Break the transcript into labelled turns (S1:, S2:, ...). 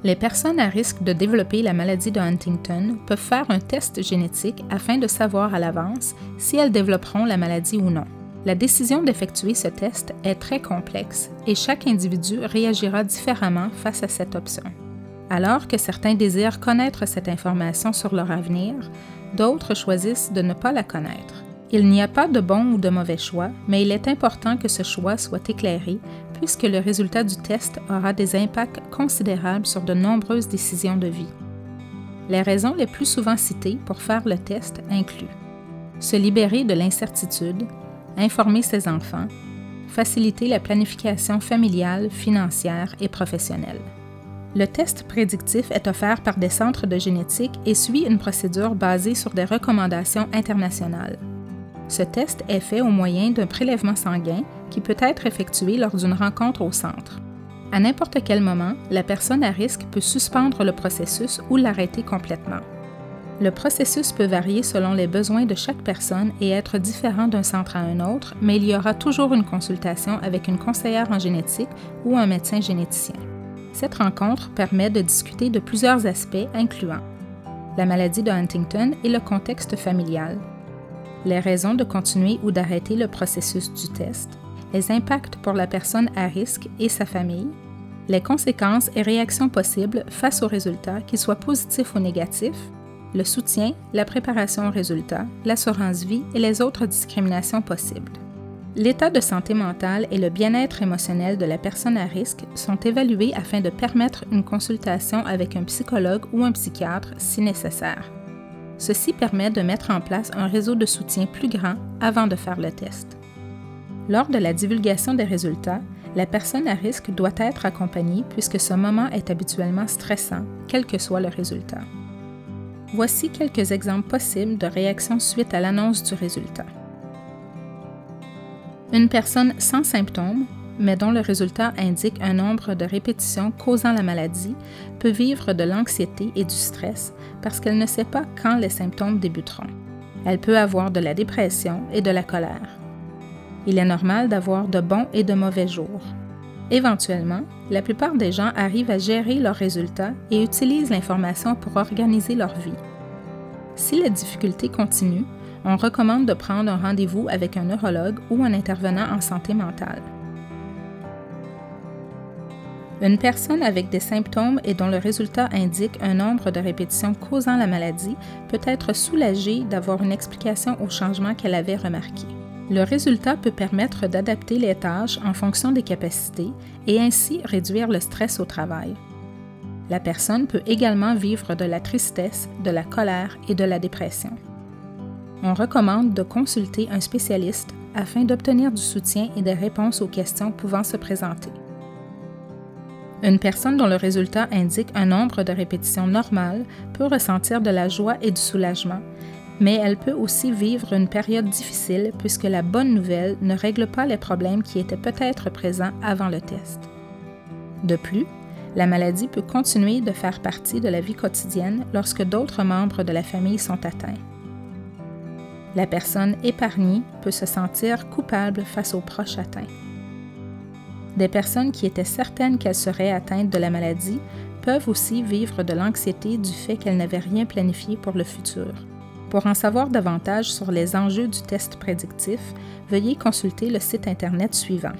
S1: Les personnes à risque de développer la maladie de Huntington peuvent faire un test génétique afin de savoir à l'avance si elles développeront la maladie ou non. La décision d'effectuer ce test est très complexe et chaque individu réagira différemment face à cette option. Alors que certains désirent connaître cette information sur leur avenir, d'autres choisissent de ne pas la connaître. Il n'y a pas de bon ou de mauvais choix, mais il est important que ce choix soit éclairé puisque le résultat du test aura des impacts considérables sur de nombreuses décisions de vie. Les raisons les plus souvent citées pour faire le test incluent se libérer de l'incertitude, informer ses enfants, faciliter la planification familiale, financière et professionnelle. Le test prédictif est offert par des centres de génétique et suit une procédure basée sur des recommandations internationales. Ce test est fait au moyen d'un prélèvement sanguin qui peut être effectué lors d'une rencontre au centre. À n'importe quel moment, la personne à risque peut suspendre le processus ou l'arrêter complètement. Le processus peut varier selon les besoins de chaque personne et être différent d'un centre à un autre, mais il y aura toujours une consultation avec une conseillère en génétique ou un médecin généticien. Cette rencontre permet de discuter de plusieurs aspects incluant la maladie de Huntington et le contexte familial, les raisons de continuer ou d'arrêter le processus du test, les impacts pour la personne à risque et sa famille, les conséquences et réactions possibles face aux résultats, qu'ils soient positifs ou négatifs, le soutien, la préparation aux résultats, l'assurance vie et les autres discriminations possibles. L'état de santé mentale et le bien-être émotionnel de la personne à risque sont évalués afin de permettre une consultation avec un psychologue ou un psychiatre si nécessaire. Ceci permet de mettre en place un réseau de soutien plus grand avant de faire le test. Lors de la divulgation des résultats, la personne à risque doit être accompagnée puisque ce moment est habituellement stressant, quel que soit le résultat. Voici quelques exemples possibles de réactions suite à l'annonce du résultat. Une personne sans symptômes, mais dont le résultat indique un nombre de répétitions causant la maladie, peut vivre de l'anxiété et du stress parce qu'elle ne sait pas quand les symptômes débuteront. Elle peut avoir de la dépression et de la colère. Il est normal d'avoir de bons et de mauvais jours. Éventuellement, la plupart des gens arrivent à gérer leurs résultats et utilisent l'information pour organiser leur vie. Si la difficulté continue, on recommande de prendre un rendez-vous avec un neurologue ou un intervenant en santé mentale. Une personne avec des symptômes et dont le résultat indique un nombre de répétitions causant la maladie peut être soulagée d'avoir une explication au changement qu'elle avait remarqué. Le résultat peut permettre d'adapter les tâches en fonction des capacités et ainsi réduire le stress au travail. La personne peut également vivre de la tristesse, de la colère et de la dépression. On recommande de consulter un spécialiste afin d'obtenir du soutien et des réponses aux questions pouvant se présenter. Une personne dont le résultat indique un nombre de répétitions normales peut ressentir de la joie et du soulagement, mais elle peut aussi vivre une période difficile puisque la bonne nouvelle ne règle pas les problèmes qui étaient peut-être présents avant le test. De plus, la maladie peut continuer de faire partie de la vie quotidienne lorsque d'autres membres de la famille sont atteints. La personne épargnée peut se sentir coupable face aux proches atteints. Des personnes qui étaient certaines qu'elles seraient atteintes de la maladie peuvent aussi vivre de l'anxiété du fait qu'elles n'avaient rien planifié pour le futur. Pour en savoir davantage sur les enjeux du test prédictif, veuillez consulter le site Internet suivant.